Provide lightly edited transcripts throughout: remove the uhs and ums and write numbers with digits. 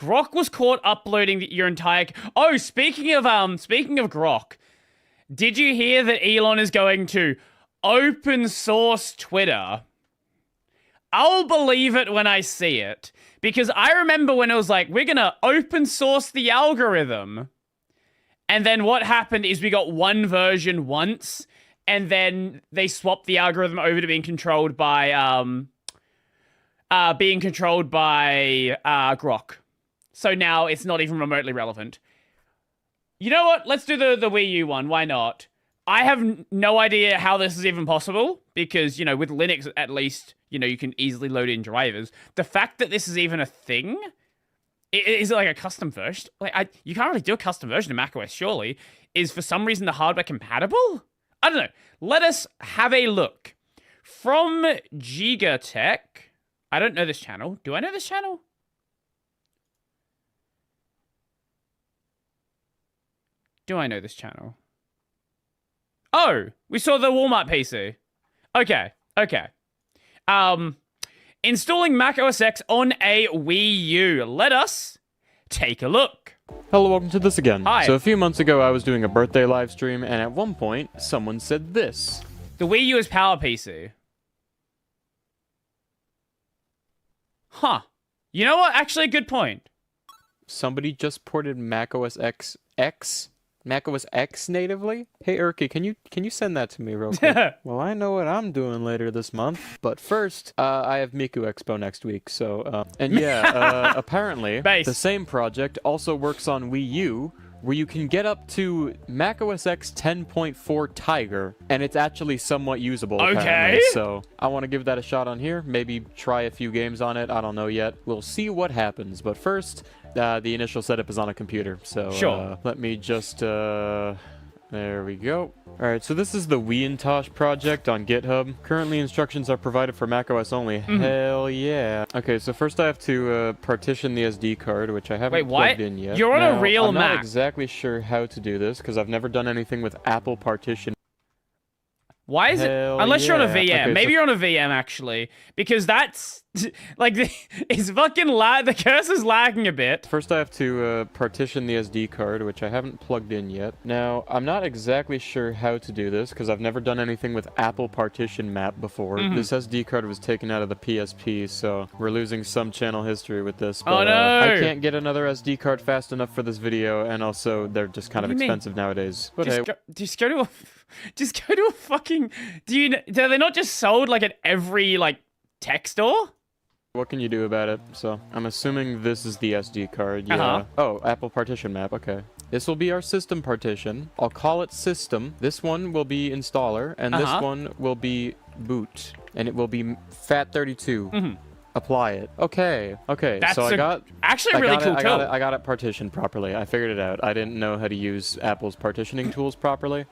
Grok was caught uploading your entire... Oh, speaking of Grok, did you hear that Elon is going to open source Twitter? I'll believe it when I see it. Because I remember when it was like, we're going to open source the algorithm. And then what happened is we got one version once, and then they swapped the algorithm over to being controlled by Grok. So now it's not even remotely relevant. You know what? Let's do the Wii U one. Why not? I have no idea how this is even possible because, you know, with Linux at least, you know, you can easily load in drivers. The fact that this is even a thing, is it like a custom version? Like, you can't really do a custom version of macOS, surely. Is for some reason the hardware compatible? I don't know. Let us have a look. From Gigatech. I don't know this channel. Do I know this channel? Do I know this channel? Oh, we saw the Walmart PC. Okay. Installing macOS X on a Wii U. Let us take a look. Hello, welcome to this again. Hi. So a few months ago, I was doing a birthday live stream, and at one point, someone said this. The Wii U is Power PC. Huh. You know what? Actually, a good point. Somebody just ported macOS X natively? Hey Urki, can you send that to me real quick? Well, I know what I'm doing later this month, but first, I have Miku Expo next week, so, and yeah, apparently, the same project also works on Wii U, where you can get up to macOS X 10.4 Tiger, and it's actually somewhat usable, apparently, so I want to give that a shot on here, maybe try a few games on it, I don't know yet, we'll see what happens, but first, the initial setup is on a computer, so let me just, there we go. Alright, so this is the WiiU project on GitHub. Currently, instructions are provided for macOS only. Hell yeah. Okay, so first I have to partition the SD card, which I haven't plugged in yet. You're on a real Mac. I'm not exactly sure how to do this, because I've never done anything with Apple partition. Why is it? Unless you're on a VM. Okay, maybe you're on a VM, actually. Because that's... Like, it's fucking the cursor's lagging a bit. First, I have to partition the SD card, which I haven't plugged in yet. Now, I'm not exactly sure how to do this, because I've never done anything with Apple Partition Map before. This SD card was taken out of the PSP, so we're losing some channel history with this. But, oh, no! I can't get another SD card fast enough for this video, and also, they're just kind of expensive nowadays. But just go to a fucking... Do they not just sold, like, at every, like, tech store? What can you do about it? So, I'm assuming this is the SD card, yeah. Oh, Apple Partition Map, okay. This will be our system partition. I'll call it system. This one will be installer, and this one will be boot. And it will be FAT32. Apply it. Okay. That's so I got... Actually a really cool tool. I got it partitioned properly. I figured it out. I didn't know how to use Apple's partitioning tools properly.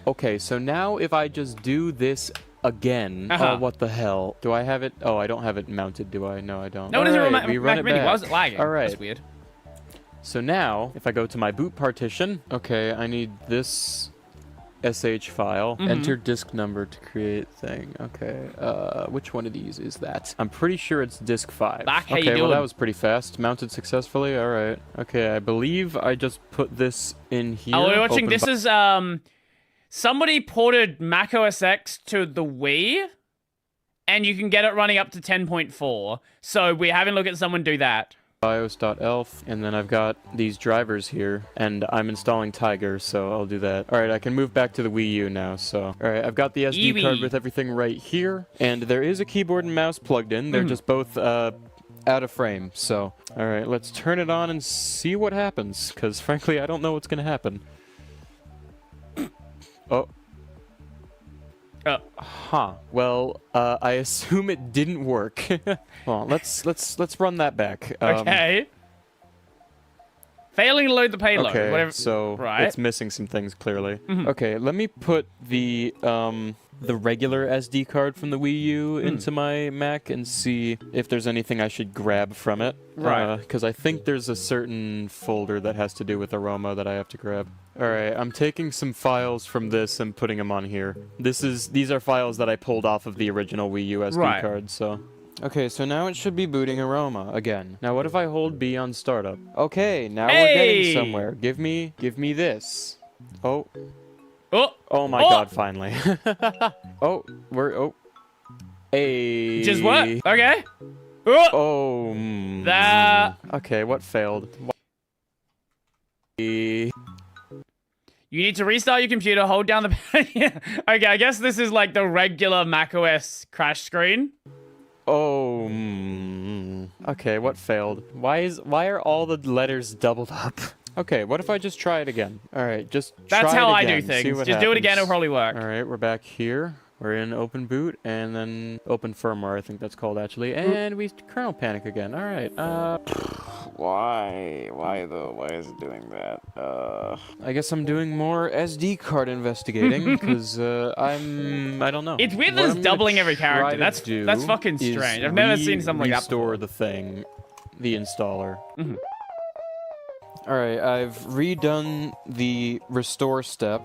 Okay, so now if I just do this again, oh, what the hell? Do I have it? Oh, I don't have it mounted, do I? No, I don't. No, it isn't we run it back. Why was it lagging? All right. That's weird. So now, if I go to my boot partition, okay, I need this SH file. Enter disk number to create thing. Okay, which one of these is that? I'm pretty sure it's disk 5. Okay, well that was pretty fast. Mounted successfully. All right. Okay, I believe I just put this in here. Oh, we're watching. This is somebody ported macOS X to the Wii, and you can get it running up to 10.4. So we're having a look at someone do that. BIOS.elf, and then I've got these drivers here, and I'm installing Tiger, so I'll do that. Alright, I can move back to the Wii U now, so... Alright, I've got the SD card with everything right here, and there is a keyboard and mouse plugged in. They're just both, out of frame, so... Alright, let's turn it on and see what happens, because frankly, I don't know what's gonna happen. Oh. Well, I assume it didn't work. Well, let's run that back. Okay. Failing to load the payload. Okay, whatever. So it's missing some things clearly. Okay, let me put the regular SD card from the Wii U into my Mac and see if there's anything I should grab from it. Right. Because I think there's a certain folder that has to do with Aroma that I have to grab. Alright, I'm taking some files from this and putting them on here. These are files that I pulled off of the original Wii U SD card, so... Okay, so now it should be booting Aroma again. Now what if I hold B on startup? Okay, now we're getting somewhere. Give me this. Oh. Oh my god, finally. Hey. Just what? Okay. That. Okay, what failed? You need to restart your computer, hold down the... Okay, I guess this is like the regular macOS crash screen. Okay, what failed? Why are all the letters doubled up? Okay, what if I just try it again? Alright, just try it again. That's how I do things. Just do it again, it'll probably work. Alright, we're back here. We're in open boot, and then open firmware, I think that's called, actually. And we kernel panic again. Alright, Why though? Why is it doing that? I guess I'm doing more SD card investigating, because, I don't know. It's weird that it's doubling every character. That's fucking strange. I've never seen something like that before. Restore the thing. The installer. Alright, I've redone the restore step.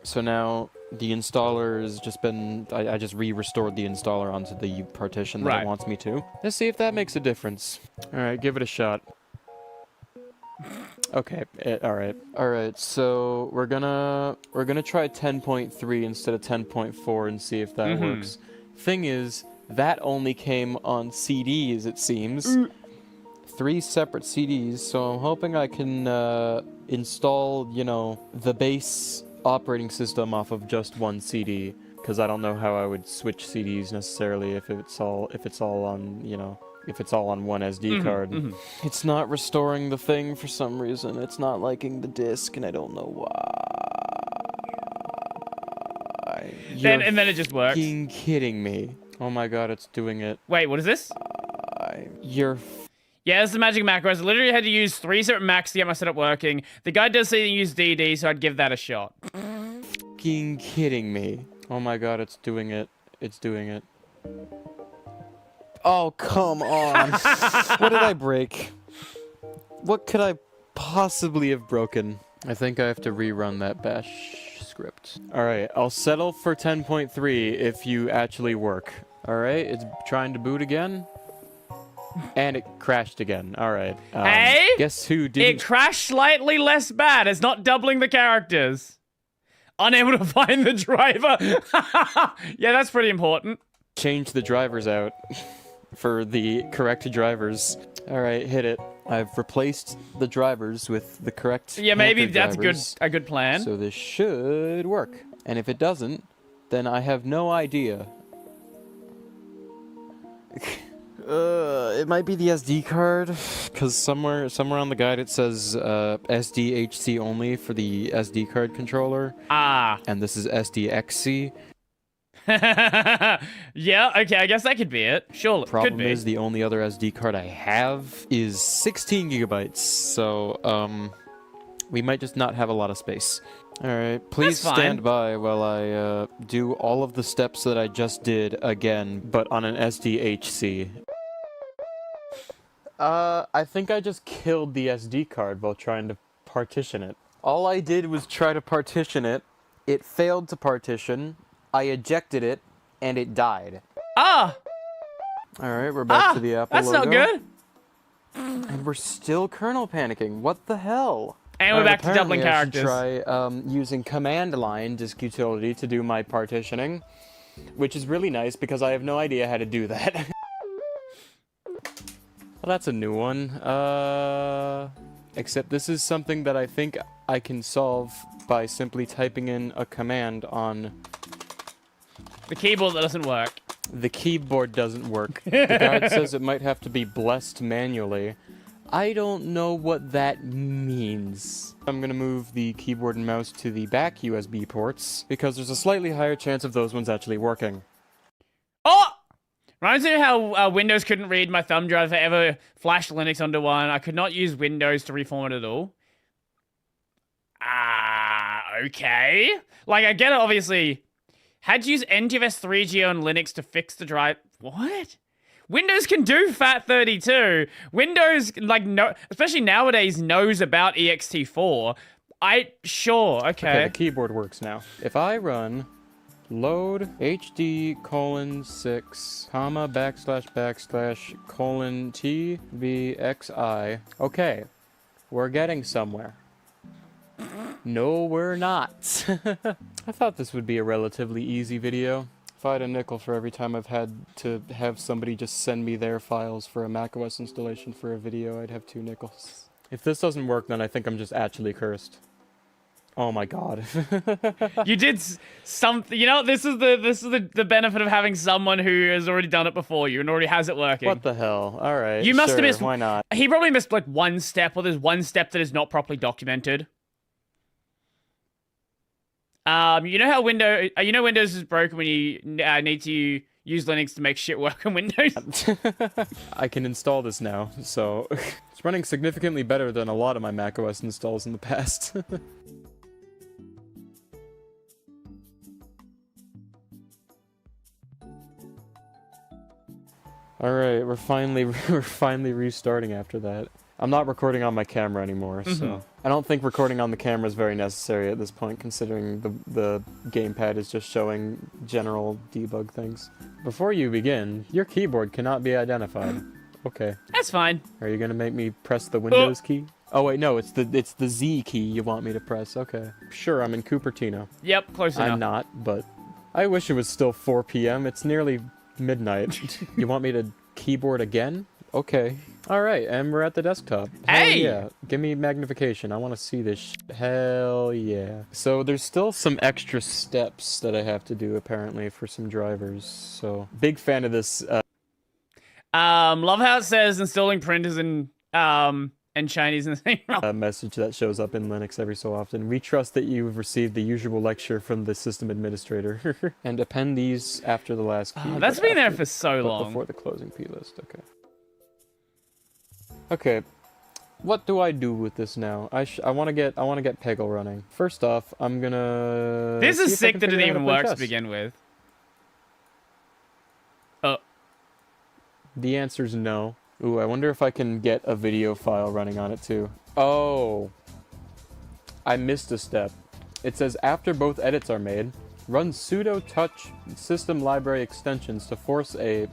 So now the installer has just been... I just re-restored the installer onto the partition that it wants me to. Let's see if that makes a difference. Alright, give it a shot. Okay, alright. Alright, so we're gonna try 10.3 instead of 10.4 and see if that works. Thing is, that only came on CDs, it seems. 3 separate CDs, so I'm hoping I can install, you know, the base operating system off of just one CD, because I don't know how I would switch CDs necessarily if it's all on, you know, if it's all on one SD card. It's not restoring the thing for some reason. It's not liking the disk, and I don't know why. And then it just works. You're fucking kidding me. Oh my god, it's doing it. Wait, what is this? Yeah, this is the magic macros. I literally had to use 3 separate Macs to get my setup working. The guy does say you use DD, so I'd give that a shot. Fucking kidding me. Oh my god, it's doing it. It's doing it. Oh, come on. What did I break? What could I possibly have broken? I think I have to rerun that bash script. Alright, I'll settle for 10.3 if you actually work. Alright, it's trying to boot again. And it crashed again. Alright. Hey? Guess who didn't... It crashed slightly less bad. It's not doubling the characters. Unable to find the driver. Yeah, that's pretty important. Change the drivers out for the correct drivers. Alright, hit it. I've replaced the drivers with the correct... Yeah, maybe that's a good plan. So this should work. And if it doesn't, then I have no idea. It might be the SD card, because somewhere on the guide it says SDHC only for the SD card controller. And this is SDXC. Yeah, okay, I guess that could be it. Sure, Problem is, the only other SD card I have is 16 gigabytes, so we might just not have a lot of space. Alright, please stand by while I do all of the steps that I just did again, but on an SDHC. I think I just killed the SD card while trying to partition it. All I did was try to partition it, it failed to partition, I ejected it, and it died. Alright, we're back to the Apple logo. That's not good. And we're still kernel panicking. What the hell? And we're back to doubling characters. I should try using command line disk utility to do my partitioning, which is really nice because I have no idea how to do that. Well, that's a new one. Except this is something that I think I can solve by simply typing in a command on... The keyboard that doesn't work. The keyboard doesn't work. The guide says it might have to be blessed manually. I don't know what that means. I'm gonna move the keyboard and mouse to the back USB ports, because there's a slightly higher chance of those ones actually working. Oh! Reminds me of how Windows couldn't read my thumb drive if I ever flashed Linux onto one. I could not use Windows to reformat it at all. Okay. Like, I get it, obviously. Had to use NTFS 3G on Linux to fix the drive. What? Windows can do FAT32. Windows, like, no, especially nowadays, knows about ext4. Sure, okay. The keyboard works now. If I run Load HD:6, comma, // colon TVXI. Okay, we're getting somewhere. No, we're not. I thought this would be a relatively easy video. If I had a nickel for every time I've had to have somebody just send me their files for a macOS installation for a video, I'd have 2 nickels. If this doesn't work, then I think I'm just actually cursed. Oh my god. You did something. You know, this is the benefit of having someone who has already done it before you and already has it working. What the hell? All right. You must have missed. Why not? He probably missed like one step, or there's one step that is not properly documented. You know how Windows is broken when you need to use Linux to make shit work on Windows? I can install this now, so it's running significantly better than a lot of my macOS installs in the past. Alright, we're finally restarting after that. I'm not recording on my camera anymore, so I don't think recording on the camera is very necessary at this point, considering the gamepad is just showing general debug things. Before you begin, your keyboard cannot be identified. Okay. That's fine. Are you gonna make me press the Windows key? Oh wait, no, it's the Z key you want me to press. Okay. Sure, I'm in Cupertino. Yep, close enough. I'm not, but I wish it was still 4 p.m. It's nearly midnight. You want me to keyboard again? Okay. Alright, and we're at the desktop. Hell hey! Yeah. Give me magnification. I want to see this Hell yeah. So there's still some extra steps that I have to do, apparently, for some drivers. So, big fan of this. Love how it says installing printers and Chinese in the same message that shows up in Linux every so often. We trust that you've received the usual lecture from the system administrator. And append these after the last key. Oh, that's been there for so long. Before the closing plist, okay. Okay, what do I do with this now? I want to get Peggle running. First off, I'm gonna. This is sick that it even works to begin with. The answer's no. Ooh, I wonder if I can get a video file running on it too. Oh, I missed a step. It says after both edits are made, run sudo touch system library extensions to force a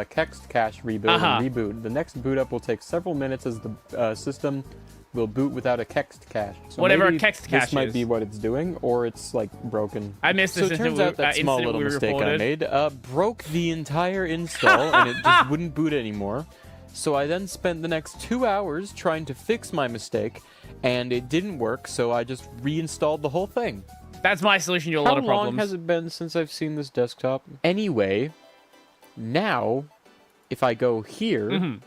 kext cache rebuild and reboot. The next boot up will take several minutes as the system will boot without a kext cache. So whatever a kext cache is. This might be what it's doing, or it's like broken. I missed this. So it turns out that small little mistake I made broke the entire install, and it just wouldn't boot anymore. So I then spent the next 2 hours trying to fix my mistake, and it didn't work. So I just reinstalled the whole thing. That's my solution to a lot of problems. How long has it been since I've seen this desktop? Anyway. Now, if I go here,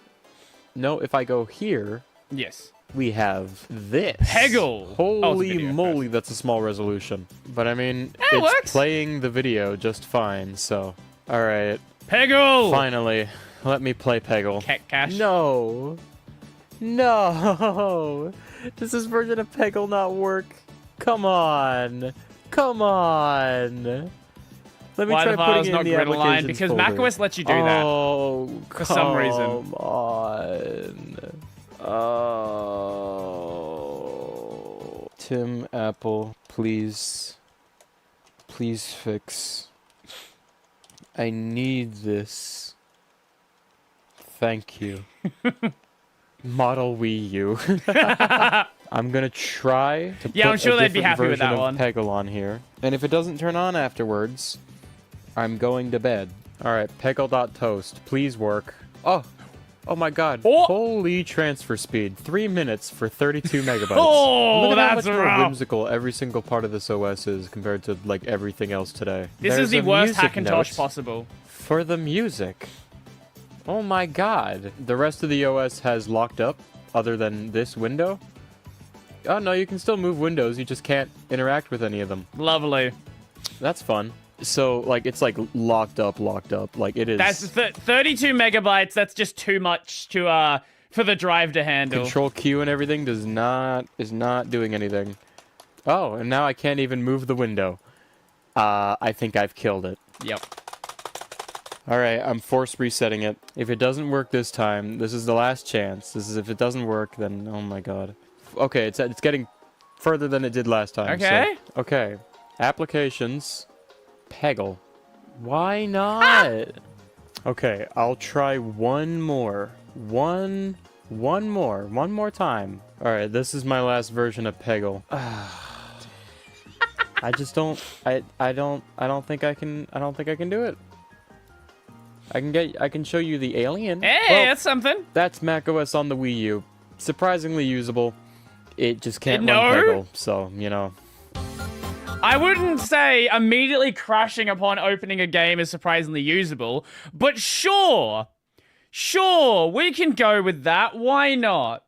if I go here, yes, we have this. Peggle. Holy moly, that's a small resolution. But I mean, it's works. Playing the video just fine. So, all right, Peggle. Finally, let me play Peggle. Cache. No, does this version of Peggle not work? Come on. Let me try putting it in the applications because folder. macOS lets you do that. Oh, for some reason. Come on. Oh. Tim Apple, please fix. I need this. Thank you. Model WiiU. I'm gonna try to put I'm sure a they'd be happy with that version one. of Peggle on here. And if it doesn't turn on afterwards, I'm going to bed. Alright, Peggle.toast. Please work. Oh my god. Oh. Holy transfer speed. 3 minutes for 32 megabytes. Oh, look at that's how much more rough. whimsical every single part of this OS is compared to like everything else today. This is the worst Hackintosh possible. For the music. Oh my god. The rest of the OS has locked up other than this window. Oh no, you can still move windows, you just can't interact with any of them. Lovely. That's fun. So, like, it's like locked up, like it is. That's 32 megabytes, that's just too much to, for the drive to handle. Control Q and everything is not doing anything. Oh, and now I can't even move the window. I think I've killed it. Yep. Alright, I'm force resetting it. If it doesn't work this time, this is the last chance. If it doesn't work, then, oh my god. Okay, it's getting further than it did last time. Okay. So, okay. Applications. Peggle. Why not? Okay, I'll try one more. One more time. All right, this is my last version of Peggle. I just don't. I don't think I can do it. I can show you the alien. Hey, well, that's something. That's macOS on the Wii U. Surprisingly usable. It just can't run Peggle, so you know. I wouldn't say immediately crashing upon opening a game is surprisingly usable, but sure, we can go with that. Why not?